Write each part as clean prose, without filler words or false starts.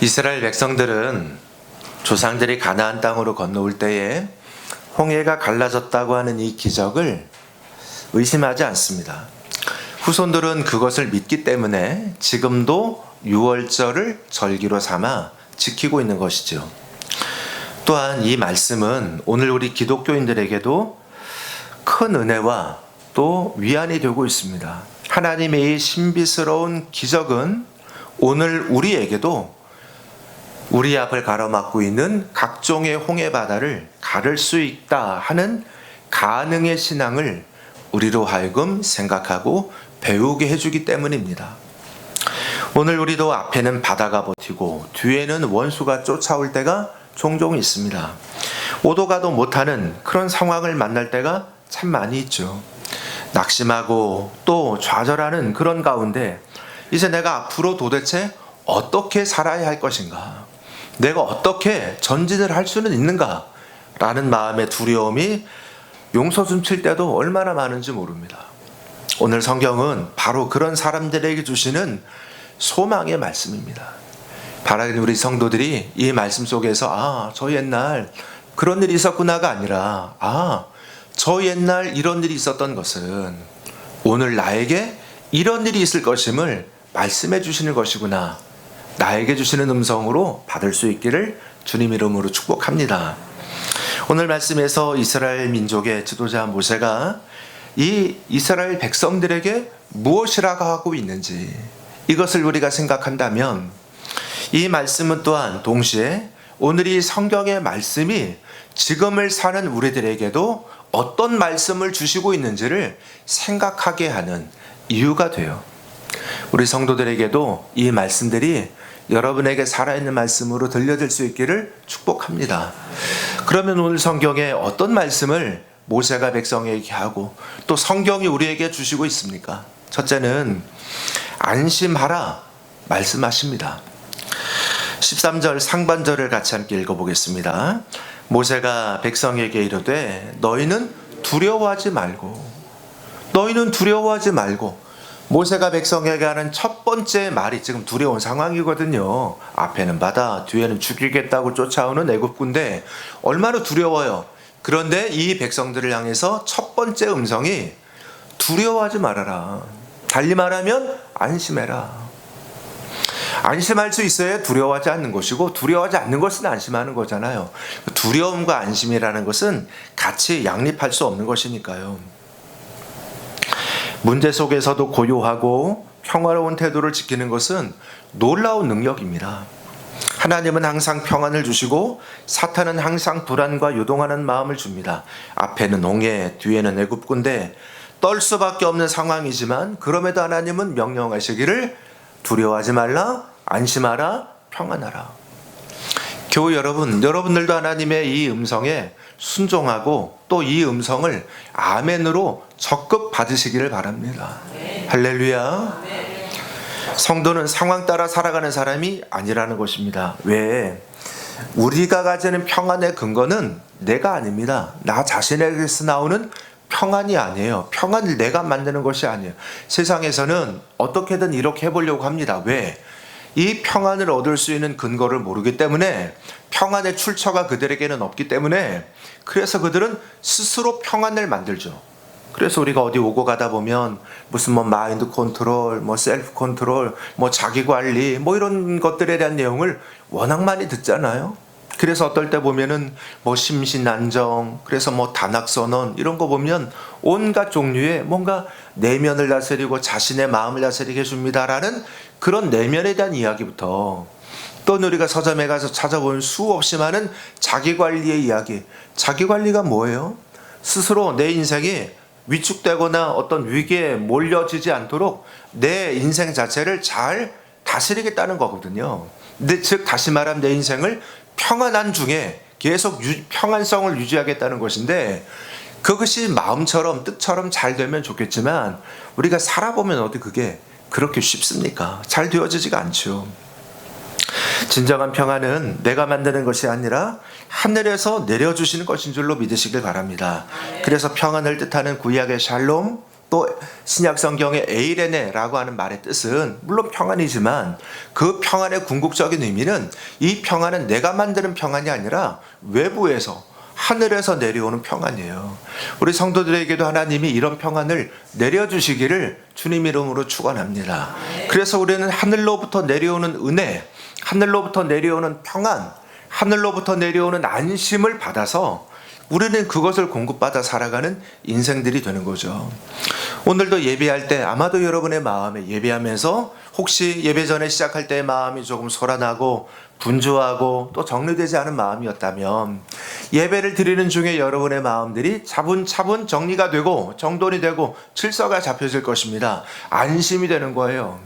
이스라엘 백성들은 조상들이 가나안 땅으로 건너올 때에 홍해가 갈라졌다고 하는 이 기적을 의심하지 않습니다. 후손들은 그것을 믿기 때문에 지금도 유월절을 절기로 삼아 지키고 있는 것이죠. 또한 이 말씀은 오늘 우리 기독교인들에게도 큰 은혜와 또 위안이 되고 있습니다. 하나님의 이 신비스러운 기적은 오늘 우리에게도 우리 앞을 가로막고 있는 각종의 홍해 바다를 가를 수 있다 하는 가능의 신앙을 우리로 하여금 생각하고 배우게 해주기 때문입니다. 오늘 우리도 앞에는 바다가 버티고 뒤에는 원수가 쫓아올 때가 종종 있습니다. 오도 가도 못하는 그런 상황을 만날 때가 참 많이 있죠. 낙심하고 또 좌절하는 그런 가운데 이제 내가 앞으로 도대체 어떻게 살아야 할 것인가? 내가 어떻게 전진을 할 수는 있는가? 라는 마음의 두려움이 용서숨 칠 때도 얼마나 많은지 모릅니다. 오늘 성경은 바로 그런 사람들에게 주시는 소망의 말씀입니다. 바라는 우리 성도들이 이 말씀 속에서 저 옛날 그런 일이 있었구나가 아니라 저 옛날 이런 일이 있었던 것은 오늘 나에게 이런 일이 있을 것임을 말씀해 주시는 것이구나. 나에게 주시는 음성으로 받을 수 있기를 주님 이름으로 축복합니다. 오늘 말씀에서 이스라엘 민족의 지도자 모세가 이 이스라엘 백성들에게 무엇이라고 하고 있는지 이것을 우리가 생각한다면 이 말씀은 또한 동시에 오늘 이 성경의 말씀이 지금을 사는 우리들에게도 어떤 말씀을 주시고 있는지를 생각하게 하는 이유가 돼요. 우리 성도들에게도 이 말씀들이 여러분에게 살아있는 말씀으로 들려질 수 있기를 축복합니다. 그러면 오늘 성경에 어떤 말씀을 모세가 백성에게 하고 또 성경이 우리에게 주시고 있습니까? 첫째는 안심하라 말씀하십니다. 13절 상반절을 같이 함께 읽어보겠습니다. 모세가 백성에게 이르되 너희는 두려워하지 말고 모세가 백성에게 하는 첫 번째 말이 지금 두려운 상황이거든요. 앞에는 바다, 뒤에는 죽이겠다고 쫓아오는 애굽군데 얼마나 두려워요. 그런데 이 백성들을 향해서 첫 번째 음성이 두려워하지 말아라. 달리 말하면 안심해라. 안심할 수 있어야 두려워하지 않는 것이고 두려워하지 않는 것은 안심하는 거잖아요. 두려움과 안심이라는 것은 같이 양립할 수 없는 것이니까요. 문제 속에서도 고요하고 평화로운 태도를 지키는 것은 놀라운 능력입니다. 하나님은 항상 평안을 주시고 사탄은 항상 불안과 요동하는 마음을 줍니다. 앞에는 홍해, 뒤에는 애굽군데 떨 수밖에 없는 상황이지만 그럼에도 하나님은 명령하시기를 두려워하지 말라, 안심하라, 평안하라. 교우 여러분들도 하나님의 이 음성에 순종하고 또 이 음성을 아멘으로 적극 받으시기를 바랍니다. 할렐루야. 성도는 상황 따라 살아가는 사람이 아니라는 것입니다. 왜? 우리가 가지는 평안의 근거는 내가 아닙니다. 나 자신에게서 나오는 평안이 아니에요. 평안을 내가 만드는 것이 아니에요. 세상에서는 어떻게든 이렇게 해보려고 합니다. 왜? 이 평안을 얻을 수 있는 근거를 모르기 때문에 평안의 출처가 그들에게는 없기 때문에 그래서 그들은 스스로 평안을 만들죠. 그래서 우리가 어디 오고 가다 보면 무슨 마인드 컨트롤, 셀프 컨트롤, 자기 관리, 이런 것들에 대한 내용을 워낙 많이 듣잖아요. 그래서 어떨 때 보면은 심신안정, 그래서 단학선언 이런 거 보면 온갖 종류의 뭔가 내면을 다스리고 자신의 마음을 다스리게 해줍니다라는 그런 내면에 대한 이야기부터 또 우리가 서점에 가서 찾아보는 수없이 많은 자기관리의 이야기. 자기관리가 뭐예요? 스스로 내 인생이 위축되거나 어떤 위기에 몰려지지 않도록 내 인생 자체를 잘 다스리겠다는 거거든요. 즉 다시 말하면 내 인생을 평안한 중에 계속 평안성을 유지하겠다는 것인데 그것이 마음처럼 뜻처럼 잘 되면 좋겠지만 우리가 살아보면 어디 그게 그렇게 쉽습니까? 잘 되어지지가 않죠. 진정한 평안은 내가 만드는 것이 아니라 하늘에서 내려주시는 것인 줄로 믿으시길 바랍니다. 그래서 평안을 뜻하는 구약의 샬롬, 또 신약 성경의 에이레네라고 하는 말의 뜻은 물론 평안이지만 그 평안의 궁극적인 의미는 이 평안은 내가 만드는 평안이 아니라 외부에서 하늘에서 내려오는 평안이에요. 우리 성도들에게도 하나님이 이런 평안을 내려주시기를 주님 이름으로 축원합니다. 그래서 우리는 하늘로부터 내려오는 은혜, 하늘로부터 내려오는 평안, 하늘로부터 내려오는 안심을 받아서 우리는 그것을 공급받아 살아가는 인생들이 되는 거죠. 오늘도 예배할 때 아마도 여러분의 마음에 예배하면서 혹시 예배 전에 시작할 때의 마음이 조금 소란하고 분주하고 또 정리되지 않은 마음이었다면 예배를 드리는 중에 여러분의 마음들이 차분차분 정리가 되고 정돈이 되고 질서가 잡혀질 것입니다. 안심이 되는 거예요.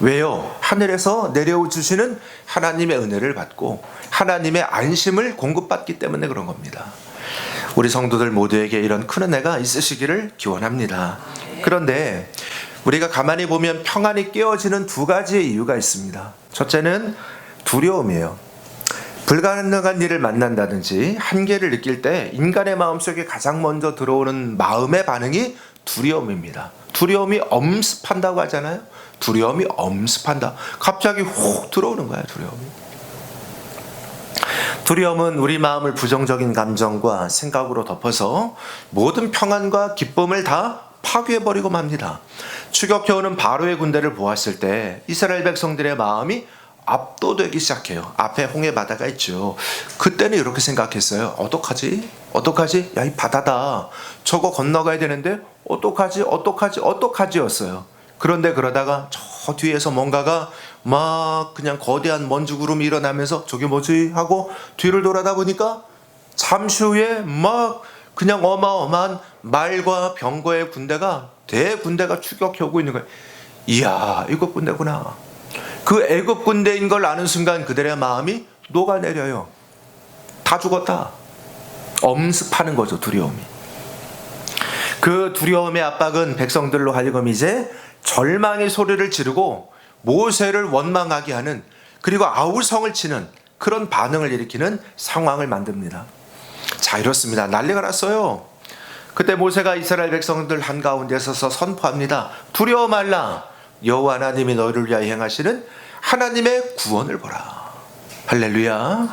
왜요? 하늘에서 내려주시는 하나님의 은혜를 받고 하나님의 안심을 공급받기 때문에 그런 겁니다. 우리 성도들 모두에게 이런 큰 은혜가 있으시기를 기원합니다. 그런데 우리가 가만히 보면 평안이 깨어지는 두 가지의 이유가 있습니다. 첫째는 두려움이에요. 불가능한 일을 만난다든지 한계를 느낄 때 인간의 마음속에 가장 먼저 들어오는 마음의 반응이 두려움입니다. 두려움이 엄습한다고 하잖아요. 두려움이 엄습한다. 갑자기 훅 들어오는 거야, 두려움이. 두려움은 우리 마음을 부정적인 감정과 생각으로 덮어서 모든 평안과 기쁨을 다 파괴해버리고 맙니다. 추격해오는 바로의 군대를 보았을 때 이스라엘 백성들의 마음이 압도되기 시작해요. 앞에 홍해 바다가 있죠. 그때는 이렇게 생각했어요. 어떡하지? 어떡하지? 야, 이 바다다. 저거 건너가야 되는데 어떡하지? 어떡하지? 어떡하지였어요. 그런데 그러다가 저 뒤에서 뭔가가 막 그냥 거대한 먼지 구름이 일어나면서 저게 뭐지? 하고 뒤를 돌아다 보니까 잠시 후에 막 그냥 어마어마한 말과 병거의 군대가 대군대가 추격해 오고 있는 거예요. 이야, 애굽 군대구나. 그 애굽 군대인 걸 아는 순간 그들의 마음이 녹아내려요. 다 죽었다. 엄습하는 거죠, 두려움이. 그 두려움의 압박은 백성들로 하여금 이제 절망의 소리를 지르고 모세를 원망하게 하는, 그리고 아우성을 치는 그런 반응을 일으키는 상황을 만듭니다. 자, 이렇습니다. 난리가 났어요. 그때 모세가 이스라엘 백성들 한가운데 서서 선포합니다. 두려워 말라. 여호와 하나님이 너희를 위하여 행하시는 하나님의 구원을 보라. 할렐루야.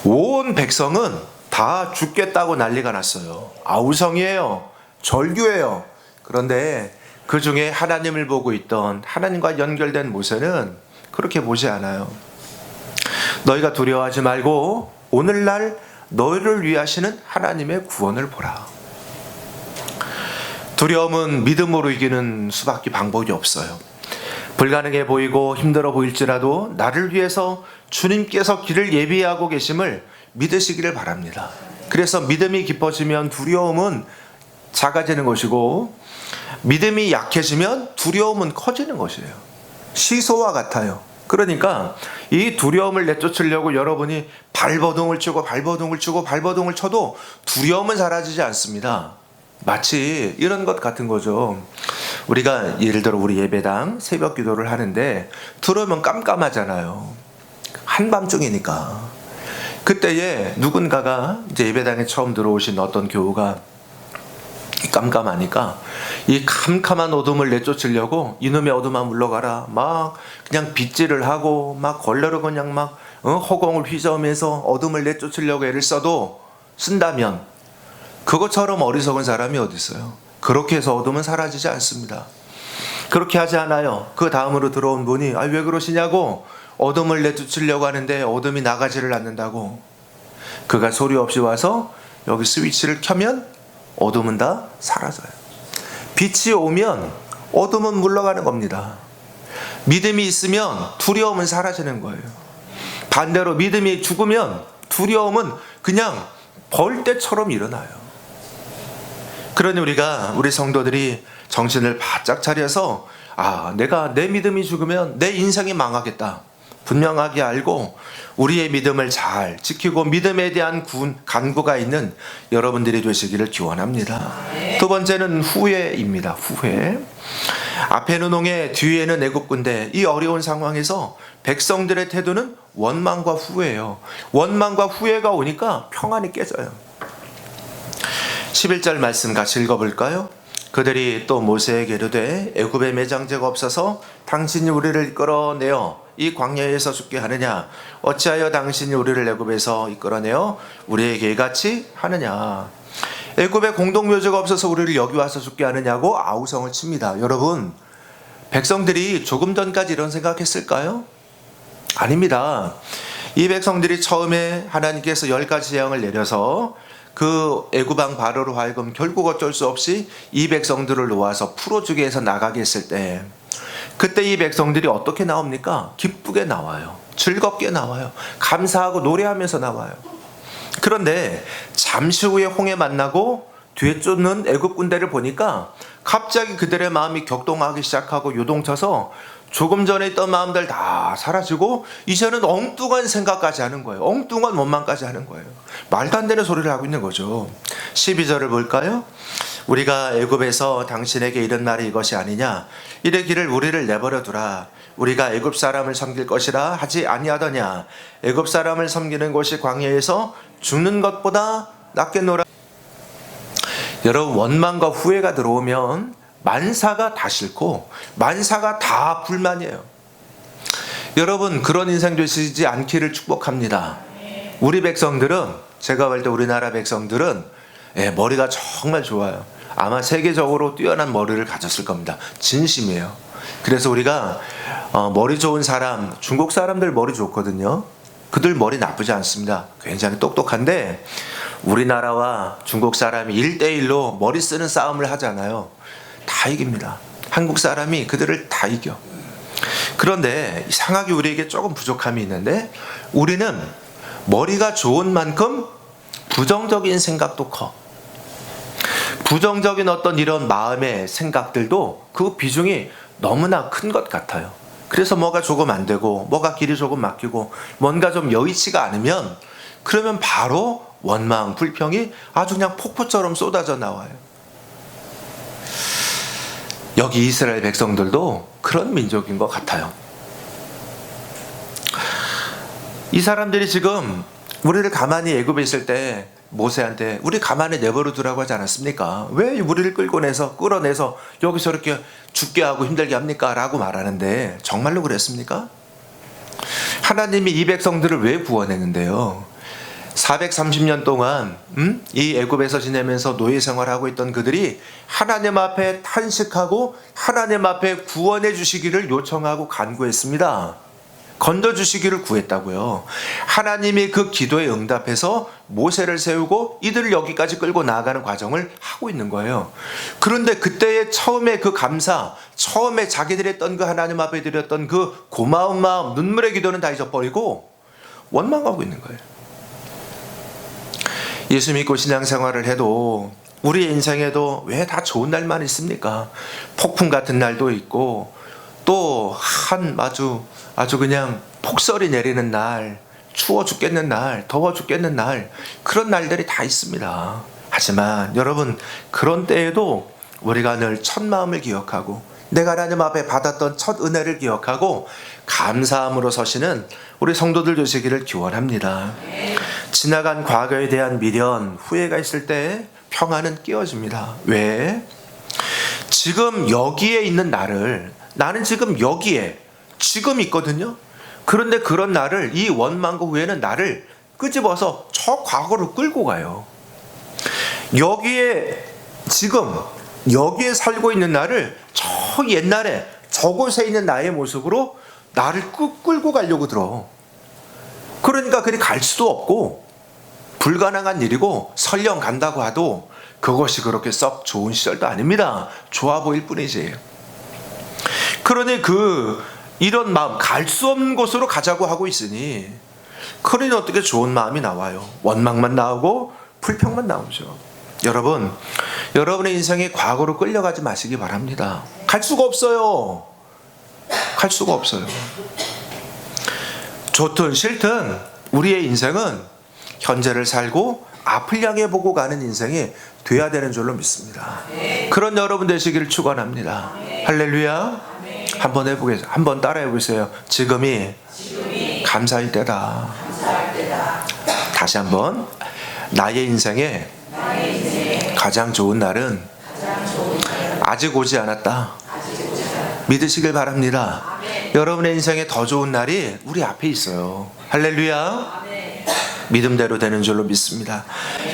온 백성은 다 죽겠다고 난리가 났어요. 아우성이에요. 절규예요. 그런데 그 중에 하나님을 보고 있던, 하나님과 연결된 모세는 그렇게 보지 않아요. 너희가 두려워하지 말고 오늘날 너희를 위하시는 하나님의 구원을 보라. 두려움은 믿음으로 이기는 수밖에 방법이 없어요. 불가능해 보이고 힘들어 보일지라도 나를 위해서 주님께서 길을 예비하고 계심을 믿으시기를 바랍니다. 그래서 믿음이 깊어지면 두려움은 작아지는 것이고, 믿음이 약해지면 두려움은 커지는 것이에요. 시소와 같아요. 그러니까 이 두려움을 내쫓으려고 여러분이 발버둥을 치고 발버둥을 치고 발버둥을 쳐도 두려움은 사라지지 않습니다. 마치 이런 것 같은 거죠. 우리가 예를 들어 우리 예배당 새벽 기도를 하는데 들어오면 깜깜하잖아요. 한밤중이니까. 그때에 누군가가 이제 예배당에 처음 들어오신 어떤 교우가 깜깜하니까 이 캄캄한 어둠을 내쫓으려고 이놈의 어둠아 물러가라 막 그냥 빗질을 하고 막 걸레로 그냥 막 허공을 휘저으면서 어둠을 내쫓으려고 애를 쓴다면 그것처럼 어리석은 사람이 어디 있어요? 그렇게 해서 어둠은 사라지지 않습니다. 그렇게 하지 않아요. 그 다음으로 들어온 분이 왜 그러시냐고, 어둠을 내쫓으려고 하는데 어둠이 나가지를 않는다고. 그가 소리 없이 와서 여기 스위치를 켜면 어둠은 다 사라져요. 빛이 오면 어둠은 물러가는 겁니다. 믿음이 있으면 두려움은 사라지는 거예요. 반대로 믿음이 죽으면 두려움은 그냥 벌떼처럼 일어나요. 그러니 우리 성도들이 정신을 바짝 차려서 내가 내 믿음이 죽으면 내 인생이 망하겠다 분명하게 알고 우리의 믿음을 잘 지키고 믿음에 대한 간구가 있는 여러분들이 되시기를 기원합니다. 두 번째는 후회입니다. 후회. 앞에는 홍해, 뒤에는 애굽 군대. 이 어려운 상황에서 백성들의 태도는 원망과 후회예요. 원망과 후회가 오니까 평안이 깨져요. 11절 말씀 같이 읽어볼까요? 그들이 또 모세에게 이르되 애굽에 매장제가 없어서 당신이 우리를 이끌어내어 이 광야에서 죽게 하느냐? 어찌하여 당신이 우리를 애굽에서 이끌어내어 우리에게 이같이 하느냐? 애굽에 공동묘지가 없어서 우리를 여기 와서 죽게 하느냐고 아우성을 칩니다. 여러분, 백성들이 조금 전까지 이런 생각했을까요? 아닙니다. 이 백성들이 처음에 하나님께서 10가지 재앙을 내려서 그 애굽왕 바로로 하여금 결국 어쩔 수 없이 이 백성들을 놓아서 풀어주게 해서 나가게 했을 때, 그때 이 백성들이 어떻게 나옵니까? 기쁘게 나와요. 즐겁게 나와요. 감사하고 노래하면서 나와요. 그런데 잠시 후에 홍해 만나고 뒤에 쫓는 애굽 군대를 보니까 갑자기 그들의 마음이 격동하기 시작하고 요동쳐서 조금 전에 있던 마음들 다 사라지고 이제는 엉뚱한 생각까지 하는 거예요. 엉뚱한 원망까지 하는 거예요. 말도 안 되는 소리를 하고 있는 거죠. 12절을 볼까요? 우리가 애굽에서 당신에게 이른 말이 이것이 아니냐? 이르기를 우리를 내버려 두라. 우리가 애굽 사람을 섬길 것이라 하지 아니하더냐? 애굽 사람을 섬기는 곳이 광야에서 죽는 것보다 낫겠노라. 여러분, 원망과 후회가 들어오면 만사가 다 싫고 만사가 다 불만이에요. 여러분, 그런 인생 되시지 않기를 축복합니다. 우리 백성들은, 제가 볼 때 우리나라 백성들은 머리가 정말 좋아요. 아마 세계적으로 뛰어난 머리를 가졌을 겁니다. 진심이에요. 그래서 우리가 머리 좋은 사람, 중국 사람들 머리 좋거든요. 그들 머리 나쁘지 않습니다. 굉장히 똑똑한데 우리나라와 중국 사람이 1대1로 머리 쓰는 싸움을 하잖아요. 다 이깁니다. 한국 사람이 그들을 다 이겨. 그런데 이상하게 우리에게 조금 부족함이 있는데, 우리는 머리가 좋은 만큼 부정적인 생각도 커. 부정적인 어떤 이런 마음의 생각들도 그 비중이 너무나 큰 것 같아요. 그래서 뭐가 조금 안 되고 뭐가 길이 조금 막히고 뭔가 좀 여의치가 않으면, 그러면 바로 원망, 불평이 아주 그냥 폭포처럼 쏟아져 나와요. 여기 이스라엘 백성들도 그런 민족인 것 같아요. 이 사람들이 지금 우리를 가만히 애굽에 있을 때 모세한테 우리 가만히 내버려 두라고 하지 않았습니까? 왜 우리를 끌어내서 여기서 이렇게 죽게 하고 힘들게 합니까? 라고 말하는데, 정말로 그랬습니까? 하나님이 이 백성들을 왜 구원했는데요? 430년 동안 이 애굽에서 지내면서 노예 생활하고 있던 그들이 하나님 앞에 탄식하고 하나님 앞에 구원해 주시기를 요청하고 간구했습니다. 건져주시기를 구했다고요. 하나님이 그 기도에 응답해서 모세를 세우고 이들을 여기까지 끌고 나아가는 과정을 하고 있는 거예요. 그런데 그때의 처음에 그 감사, 처음에 자기들이 했던 그 하나님 앞에 드렸던 그 고마운 마음, 눈물의 기도는 다 잊어버리고 원망하고 있는 거예요. 예수 믿고 신앙생활을 해도 우리의 인생에도 왜 다 좋은 날만 있습니까? 폭풍 같은 날도 있고, 또 아주 그냥 폭설이 내리는 날, 추워 죽겠는 날, 더워 죽겠는 날, 그런 날들이 다 있습니다. 하지만 여러분, 그런 때에도 우리가 늘 첫 마음을 기억하고 내가 하나님 앞에 받았던 첫 은혜를 기억하고 감사함으로 서시는 우리 성도들 되시기를 기원합니다. 지나간 과거에 대한 미련, 후회가 있을 때 평안은 끼어집니다. 왜? 지금 여기에 있는 나는 지금 여기에 지금 있거든요. 그런데 그런 나를, 이 원망과 후회는 나를 끄집어서 저 과거로 끌고 가요. 지금 여기에 살고 있는 나를 저 옛날에 저곳에 있는 나의 모습으로 나를 끌고 가려고 들어. 그러니까 그리 갈 수도 없고 불가능한 일이고, 설령 간다고 해도 그것이 그렇게 썩 좋은 시절도 아닙니다. 좋아 보일 뿐이지. 그러니 이런 마음, 갈 수 없는 곳으로 가자고 하고 있으니, 그러니 어떻게 좋은 마음이 나와요? 원망만 나오고 불평만 나오죠. 여러분, 여러분의 인생에 과거로 끌려가지 마시기 바랍니다. 갈 수가 없어요. 갈 수가 없어요. 좋든 싫든 우리의 인생은 현재를 살고 앞을 향해 보고 가는 인생이 돼야 되는 줄로 믿습니다. 그런 여러분 되시기를 축원합니다. 할렐루야. 한번 따라해 보세요. 지금이 감사할 때다. 다시 한번, 나의 인생에 가장 좋은 날은 아직 오지 않았다. 믿으시길 바랍니다. 여러분의 인생에 더 좋은 날이 우리 앞에 있어요. 할렐루야. 믿음대로 되는 줄로 믿습니다.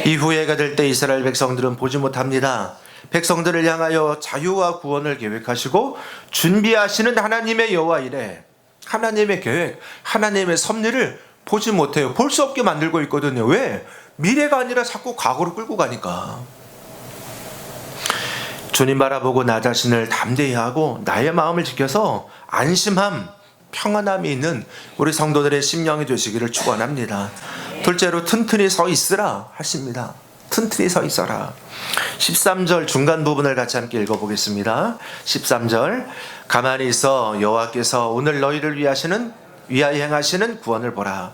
이후에가 될 때 이스라엘 백성들은 보지 못합니다. 백성들을 향하여 자유와 구원을 계획하시고 준비하시는 하나님의 여호와 이래, 하나님의 계획, 하나님의 섭리를 보지 못해요. 볼 수 없게 만들고 있거든요. 왜? 미래가 아니라 자꾸 과거로 끌고 가니까. 주님 바라보고 나 자신을 담대히 하고 나의 마음을 지켜서 안심함, 평안함이 있는 우리 성도들의 심령이 되시기를 축원합니다. 둘째로 튼튼히 서 있으라 하십니다. 튼튼히 서 있어라. 13절 중간 부분을 같이 함께 읽어보겠습니다. 13절 가만히 있어 여호와께서 오늘 너희를 위하여 행하시는 구원을 보라.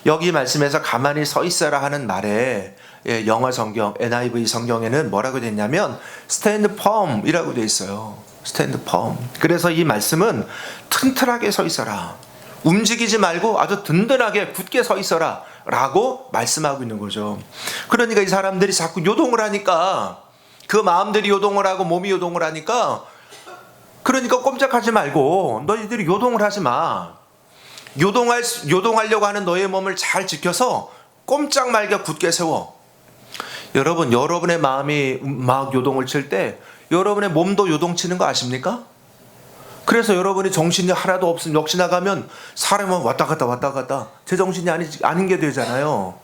여기 말씀에서 가만히 서 있어라 하는 말에 영어 성경 NIV 성경에는 뭐라고 됐냐면 stand firm이라고 돼 있어요. stand firm. 그래서 이 말씀은 튼튼하게 서 있어라, 움직이지 말고 아주 든든하게 굳게 서 있어라 라고 말씀하고 있는 거죠. 그러니까 이 사람들이 자꾸 요동을 하니까, 그 마음들이 요동을 하고 몸이 요동을 하니까, 그러니까 꼼짝하지 말고 너희들이 요동을 하지 마. 요동하려고 하는 너의 몸을 잘 지켜서 꼼짝 말게 굳게 세워. 여러분, 여러분의 마음이 막 요동을 칠 때 여러분의 몸도 요동치는 거 아십니까? 그래서 여러분이 정신이 하나도 없으면 역시나가면 사람은 왔다 갔다 제정신이 아닌 게 되잖아요.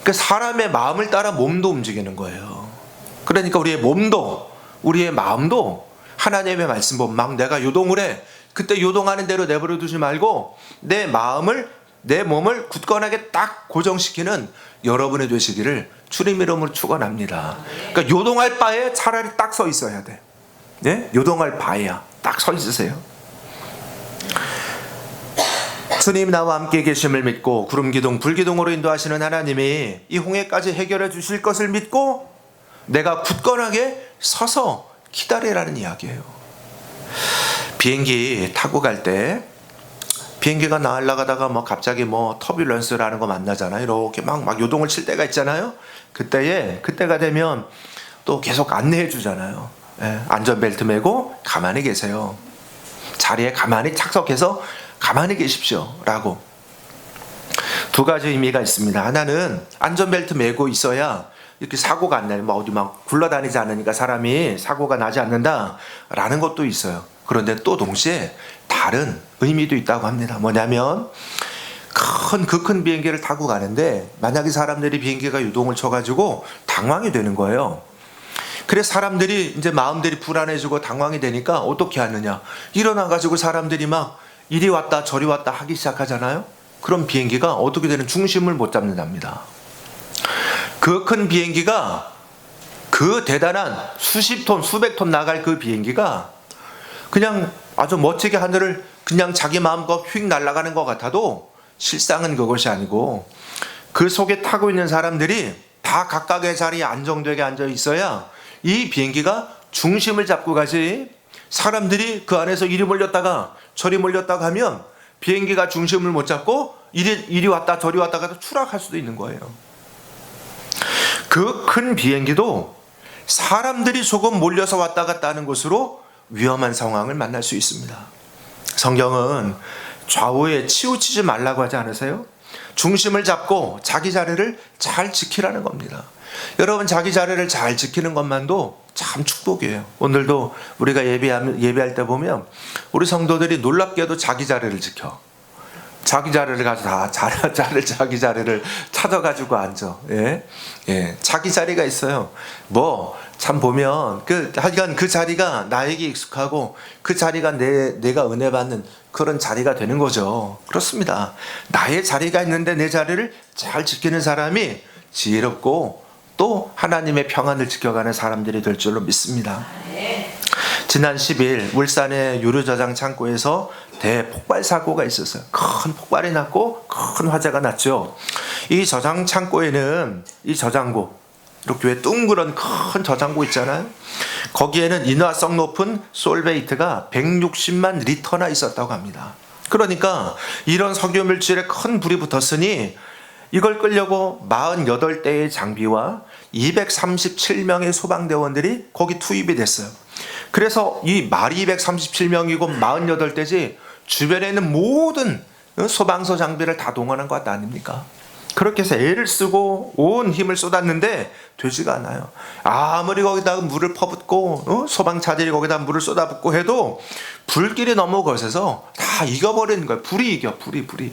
그러니까 사람의 마음을 따라 몸도 움직이는 거예요. 그러니까 우리의 몸도 우리의 마음도 하나님의 말씀 보면 막 내가 요동을 해. 그때 요동하는 대로 내버려 두지 말고 내 몸을 굳건하게 딱 고정시키는 여러분이 되시기를 주님 이름으로 축원합니다. 그러니까 요동할 바에 차라리 딱 서 있어야 돼. 네? 요동할 바에야 딱 서 있으세요. 주님 나와 함께 계심을 믿고 구름기둥 불기둥으로 인도하시는 하나님이 이 홍해까지 해결해 주실 것을 믿고 내가 굳건하게 서서 기다리라는 이야기예요. 비행기 타고 갈 때 비행기가 날아가다가 갑자기 터뷸런스라는 거 만나잖아요. 이렇게 막 요동을 칠 때가 있잖아요. 그때가 되면 또 계속 안내해 주잖아요. 안전벨트 매고 가만히 계세요. 자리에 가만히 착석해서 가만히 계십시오 라고. 두 가지 의미가 있습니다. 하나는 안전벨트 매고 있어야 이렇게 사고가 안 나요. 어디 굴러다니지 않으니까 사람이 사고가 나지 않는다 라는 것도 있어요. 그런데 또 동시에 다른 의미도 있다고 합니다. 뭐냐면 그 큰 비행기를 타고 가는데 만약에 사람들이 비행기가 유동을 쳐가지고 당황이 되는 거예요. 그래서 사람들이 이제 마음들이 불안해지고 당황이 되니까 어떻게 하느냐, 일어나가지고 사람들이 막 이리 왔다 저리 왔다 하기 시작하잖아요. 그럼 비행기가 어떻게 되는, 중심을 못 잡는답니다. 그 큰 비행기가, 그 대단한 수십 톤 수백 톤 나갈 그 비행기가 그냥 아주 멋지게 하늘을 그냥 자기 마음껏 휙 날아가는 것 같아도 실상은 그것이 아니고 그 속에 타고 있는 사람들이 다 각각의 자리에 안정되게 앉아 있어야 이 비행기가 중심을 잡고 가지, 사람들이 그 안에서 이리 몰렸다가 저리 몰렸다가 하면 비행기가 중심을 못 잡고 이리 왔다 저리 왔다가 추락할 수도 있는 거예요. 그 큰 비행기도 사람들이 조금 몰려서 왔다 갔다 하는 곳으로 위험한 상황을 만날 수 있습니다. 성경은 좌우에 치우치지 말라고 하지 않으세요? 중심을 잡고 자기 자리를 잘 지키라는 겁니다. 여러분, 자기 자리를 잘 지키는 것만도 참 축복이에요. 오늘도 우리가 예배할 때 보면 우리 성도들이 놀랍게도 자기 자리를 지켜. 자기 자리를 가서 다 자기 자리를 찾아가지고 앉아. 자기 자리가 있어요. 참 보면 하여간 그 자리가 나에게 익숙하고 그 자리가 내가 은혜 받는 그런 자리가 되는 거죠. 그렇습니다. 나의 자리가 있는데 내 자리를 잘 지키는 사람이 지혜롭고 또 하나님의 평안을 지켜가는 사람들이 될 줄로 믿습니다. 지난 10일 울산의 유류저장 창고에서 대폭발 사고가 있었어요. 큰 폭발이 났고 큰 화재가 났죠. 이 저장 창고에는 이 저장고, 이렇게 왜 둥그런 큰 저장고 있잖아요. 거기에는 인화성 높은 솔베이트가 160만 리터나 있었다고 합니다. 그러니까 이런 석유물질에 큰 불이 붙었으니 이걸 끌려고 48대의 장비와 237명의 소방대원들이 거기 투입이 됐어요. 그래서 이 말이 237명이고 48대지 주변에 있는 모든 소방서 장비를 다 동원한 것 아닙니까? 그렇게 해서 애를 쓰고 온 힘을 쏟았는데 되지가 않아요. 아무리 거기다가 물을 퍼붓고 소방차들이 거기다 물을 쏟아붓고 해도 불길이 너무 거세서 다 익어버리는 거예요. 불이 이겨. 불이.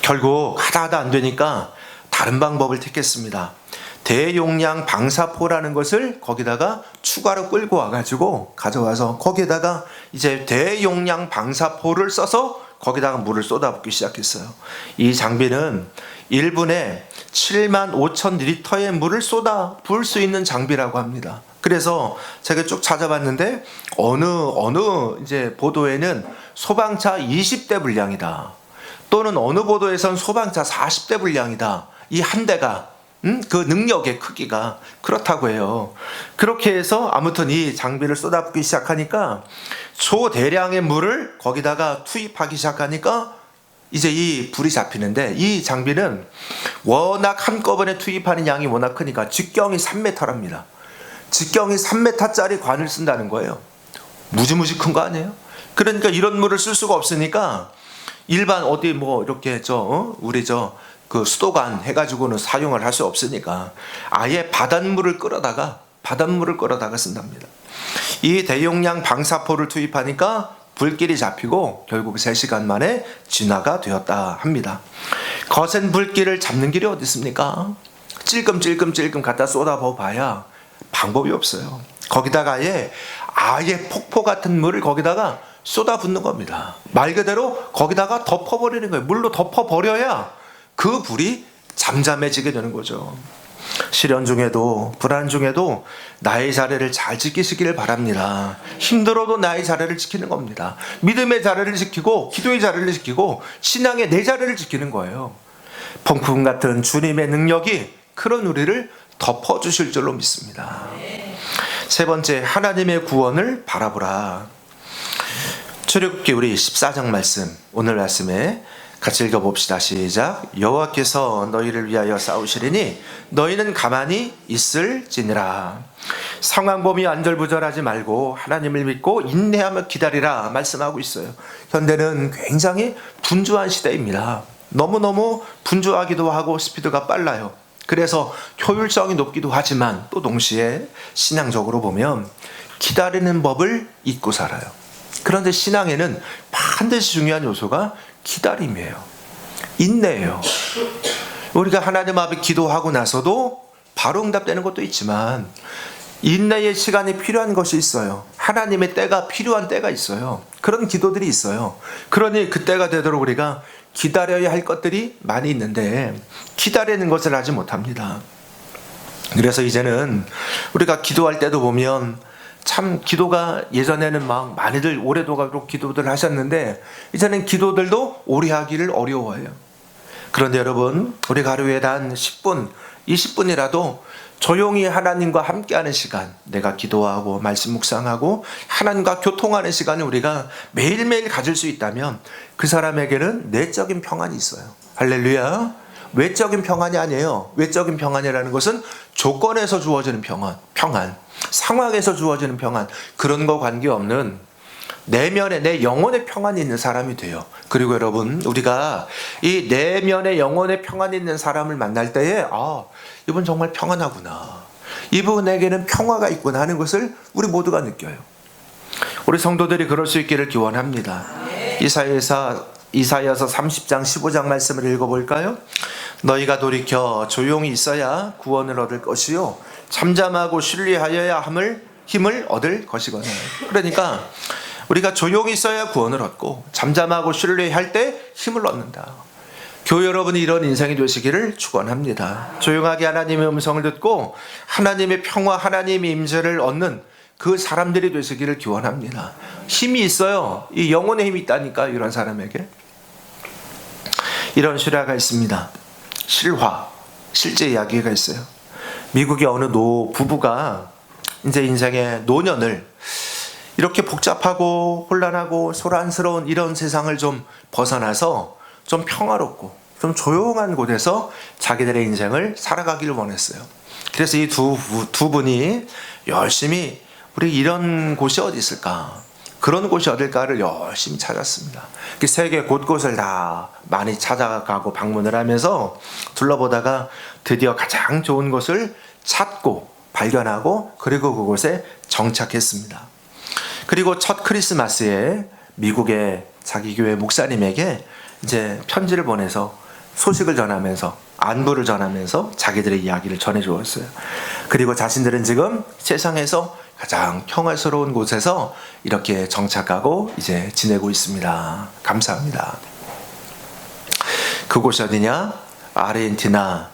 결국 하다 안 되니까 다른 방법을 택했습니다. 대용량 방사포라는 것을 거기다가 추가로 끌고 와가지고 가져와서 거기에다가 이제 대용량 방사포를 써서 거기다가 물을 쏟아붓기 시작했어요. 이 장비는 1분에 7만 5천 리터의 물을 쏟아 부을 수 있는 장비라고 합니다. 그래서 제가 쭉 찾아봤는데 어느 이제 보도에는 소방차 20대 분량이다. 또는 어느 보도에선 소방차 40대 분량이다. 이 한 대가 그 능력의 크기가 그렇다고 해요. 그렇게 해서 아무튼 이 장비를 쏟아붓기 시작하니까 초대량의 물을 거기다가 투입하기 시작하니까 이제 이 불이 잡히는데, 이 장비는 워낙 한꺼번에 투입하는 양이 워낙 크니까 직경이 3m랍니다. 직경이 3m짜리 관을 쓴다는 거예요. 무지무지 큰 거 아니에요? 그러니까 이런 물을 쓸 수가 없으니까 일반 어디 뭐 이렇게 우리 그 수도관 해가지고는 사용을 할 수 없으니까 아예 바닷물을 끌어다가 쓴답니다. 이 대용량 방사포를 투입하니까 불길이 잡히고 결국 3시간 만에 진화가 되었다 합니다. 거센 불길을 잡는 길이 어디 있습니까? 찔끔찔끔 갖다 쏟아봐야 방법이 없어요. 거기다가 아예 폭포 같은 물을 거기다가 쏟아붓는 겁니다. 말 그대로 거기다가 덮어버리는 거예요. 물로 덮어버려야 그 불이 잠잠해지게 되는 거죠. 시련 중에도 불안 중에도 나의 자리를 잘 지키시기를 바랍니다. 힘들어도 나의 자리를 지키는 겁니다. 믿음의 자리를 지키고 기도의 자리를 지키고 신앙의 내 자리를 지키는 거예요. 폭풍 같은 주님의 능력이 그런 우리를 덮어주실 줄로 믿습니다. 세 번째, 하나님의 구원을 바라보라. 출애굽기 우리 14장 말씀, 오늘 말씀에 같이 읽어봅시다. 시작. 여호와께서 너희를 위하여 싸우시리니 너희는 가만히 있을지니라. 상황 보며 안절부절하지 말고 하나님을 믿고 인내하며 기다리라 말씀하고 있어요. 현대는 굉장히 분주한 시대입니다. 너무너무 분주하기도 하고 스피드가 빨라요. 그래서 효율성이 높기도 하지만 또 동시에 신앙적으로 보면 기다리는 법을 잊고 살아요. 그런데 신앙에는 반드시 중요한 요소가 기다림이에요. 인내예요. 우리가 하나님 앞에 기도하고 나서도 바로 응답되는 것도 있지만 인내의 시간이 필요한 것이 있어요. 하나님의 때가 필요한 때가 있어요. 그런 기도들이 있어요. 그러니 그때가 되도록 우리가 기다려야 할 것들이 많이 있는데 기다리는 것을 하지 못합니다. 그래서 이제는 우리가 기도할 때도 보면 참 기도가 예전에는 막 많이들 오래도록 기도들 하셨는데 이제는 기도들도 오래 하기를 어려워해요. 그런데 여러분, 우리가 하루에 단 10분, 20분이라도 조용히 하나님과 함께하는 시간, 내가 기도하고 말씀 묵상하고 하나님과 교통하는 시간을 우리가 매일매일 가질 수 있다면 그 사람에게는 내적인 평안이 있어요. 할렐루야. 외적인 평안이 아니에요. 외적인 평안이라는 것은 조건에서 주어지는 평안, 상황에서 주어지는 평안, 그런 거 관계없는 내면에 내 영혼의 평안이 있는 사람이 돼요. 그리고 여러분, 우리가 이 내면의 영혼의 평안이 있는 사람을 만날 때에 이분 정말 평안하구나, 이분에게는 평화가 있구나 하는 것을 우리 모두가 느껴요. 우리 성도들이 그럴 수 있기를 기원합니다. 이사야서 30장 15장 말씀을 읽어볼까요? 너희가 돌이켜 조용히 있어야 구원을 얻을 것이요 잠잠하고 신뢰하여야 힘을 얻을 것이거늘. 그러니까 우리가 조용히 있어야 구원을 얻고 잠잠하고 신뢰할 때 힘을 얻는다. 교회 여러분이 이런 인생이 되시기를 축원합니다. 조용하게 하나님의 음성을 듣고 하나님의 평화, 하나님의 임재를 얻는 그 사람들이 되시기를 기원합니다. 힘이 있어요. 이 영혼의 힘이 있다니까. 이런 사람에게 이런 실화가 있습니다. 실제 이야기가 있어요. 미국의 어느 부부가 이제 인생의 노년을 이렇게 복잡하고 혼란하고 소란스러운 이런 세상을 좀 벗어나서 좀 평화롭고 좀 조용한 곳에서 자기들의 인생을 살아가기를 원했어요. 그래서 이 두 분이 열심히 우리 이런 곳이 어디 있을까? 그런 곳이 어딜까를 열심히 찾았습니다. 세계 곳곳을 다 많이 찾아가고 방문을 하면서 둘러보다가 드디어 가장 좋은 곳을 찾고 발견하고 그리고 그곳에 정착했습니다. 그리고 첫 크리스마스에 미국의 자기 교회 목사님에게 이제 편지를 보내서 소식을 전하면서 안부를 전하면서 자기들의 이야기를 전해 주었어요. 그리고 자신들은 지금 세상에서 가장 평화스러운 곳에서 이렇게 정착하고 이제 지내고 있습니다. 감사합니다. 그곳이 어디냐? 아르헨티나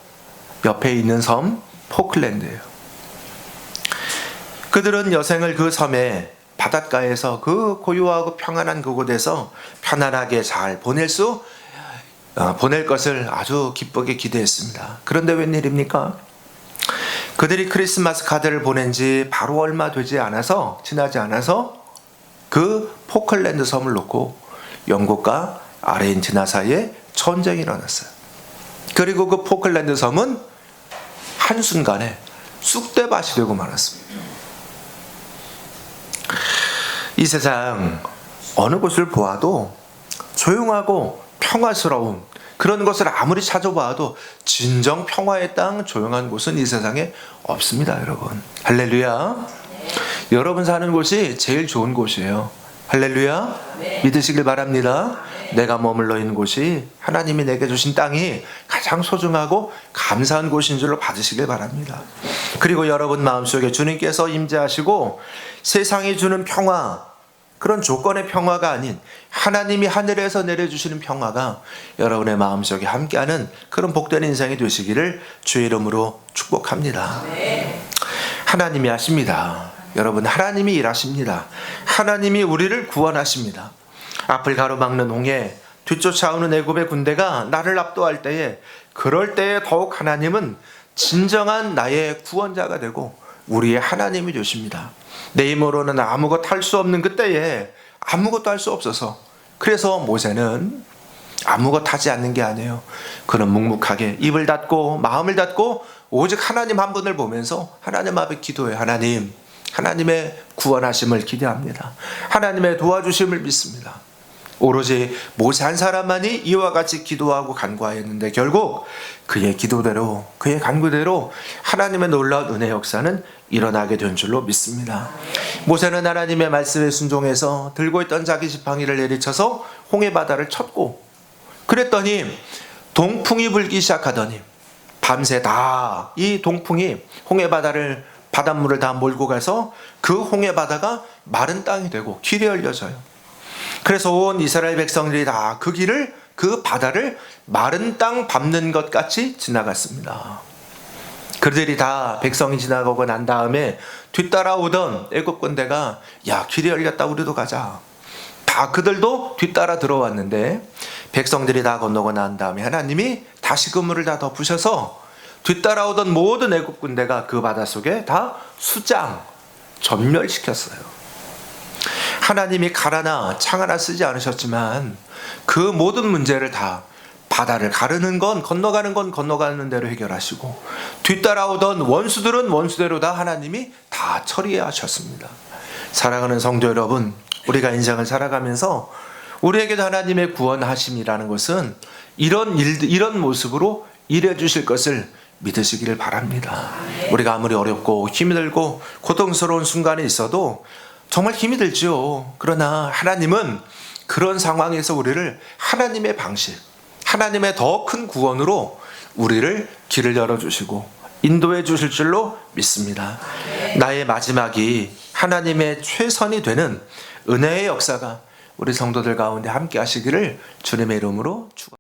옆에 있는 섬 포클랜드예요. 그들은 여생을 그 섬에 바닷가에서 그 고요하고 평안한 그곳에서 편안하게 잘 보낼 것을 아주 기쁘게 기대했습니다. 그런데 웬일입니까? 그들이 크리스마스 카드를 보낸 지 바로 얼마 지나지 않아서 그 포클랜드 섬을 놓고 영국과 아르헨티나 사이에 전쟁이 일어났어요. 그리고 그 포클랜드 섬은 한순간에 쑥대밭이 되고 말았습니다. 이 세상 어느 곳을 보아도 조용하고 평화스러운 그런 것을 아무리 찾아봐도 진정 평화의 땅, 조용한 곳은 이 세상에 없습니다, 여러분. 할렐루야. 여러분 사는 곳이 제일 좋은 곳이에요. 할렐루야. 믿으시길 바랍니다. 내가 머물러 있는 곳이 하나님이 내게 주신 땅이 가장 소중하고 감사한 곳인 줄로 받으시길 바랍니다. 그리고 여러분 마음속에 주님께서 임재하시고 세상이 주는 평화, 그런 조건의 평화가 아닌 하나님이 하늘에서 내려주시는 평화가 여러분의 마음속에 함께하는 그런 복된 인생이 되시기를 주의 이름으로 축복합니다. 하나님이 하십니다. 여러분, 하나님이 일하십니다. 하나님이 우리를 구원하십니다. 앞을 가로막는 홍해, 뒤쫓아오는 애굽의 군대가 나를 압도할 때에, 그럴 때에 더욱 하나님은 진정한 나의 구원자가 되고 우리의 하나님이 되십니다. 내 힘으로는 아무것도 할 수 없는 그때에 아무것도 할 수 없어서, 그래서 모세는 아무것도 하지 않는 게 아니에요. 그는 묵묵하게 입을 닫고 마음을 닫고 오직 하나님 한 분을 보면서 하나님 앞에 기도해요. 하나님의 구원하심을 기대합니다. 하나님의 도와주심을 믿습니다. 오로지 모세 한 사람만이 이와 같이 기도하고 간구하였는데 결국 그의 기도대로, 그의 간구대로 하나님의 놀라운 은혜 역사는 일어나게 된 줄로 믿습니다. 모세는 하나님의 말씀에 순종해서 들고 있던 자기 지팡이를 내리쳐서 홍해 바다를 쳤고, 그랬더니 동풍이 불기 시작하더니 밤새 다 이 동풍이 홍해 바닷물을 다 몰고 가서 그 홍해 바다가 마른 땅이 되고 길이 열려져요. 그래서 온 이스라엘 백성들이 다 그 바다를 마른 땅 밟는 것 같이 지나갔습니다. 그들이 다 백성이 지나가고 난 다음에 뒤따라오던 애굽 군대가 야, 길이 열렸다, 우리도 가자. 다 그들도 뒤따라 들어왔는데 백성들이 다 건너고 난 다음에 하나님이 다시 그물을 다 덮으셔서 뒤따라오던 모든 애굽 군대가 그 바닷속에 다 전멸시켰어요. 하나님이 칼 하나 창 하나 쓰지 않으셨지만 그 모든 문제를 다 바다를 가르는 건 건너가는 대로 해결하시고 뒤따라오던 원수들은 원수대로 다 하나님이 다 처리하셨습니다. 사랑하는 성도 여러분, 우리가 인생을 살아가면서 우리에게도 하나님의 구원하심이라는 것은 이런 모습으로 일해 주실 것을 믿으시기를 바랍니다. 우리가 아무리 어렵고 힘이 들고 고통스러운 순간에 있어도 정말 힘이 들죠. 그러나 하나님은 그런 상황에서 우리를 하나님의 방식, 하나님의 더 큰 구원으로 우리를 길을 열어주시고 인도해 주실 줄로 믿습니다. 나의 마지막이 하나님의 최선이 되는 은혜의 역사가 우리 성도들 가운데 함께 하시기를 주님의 이름으로 축원합니다.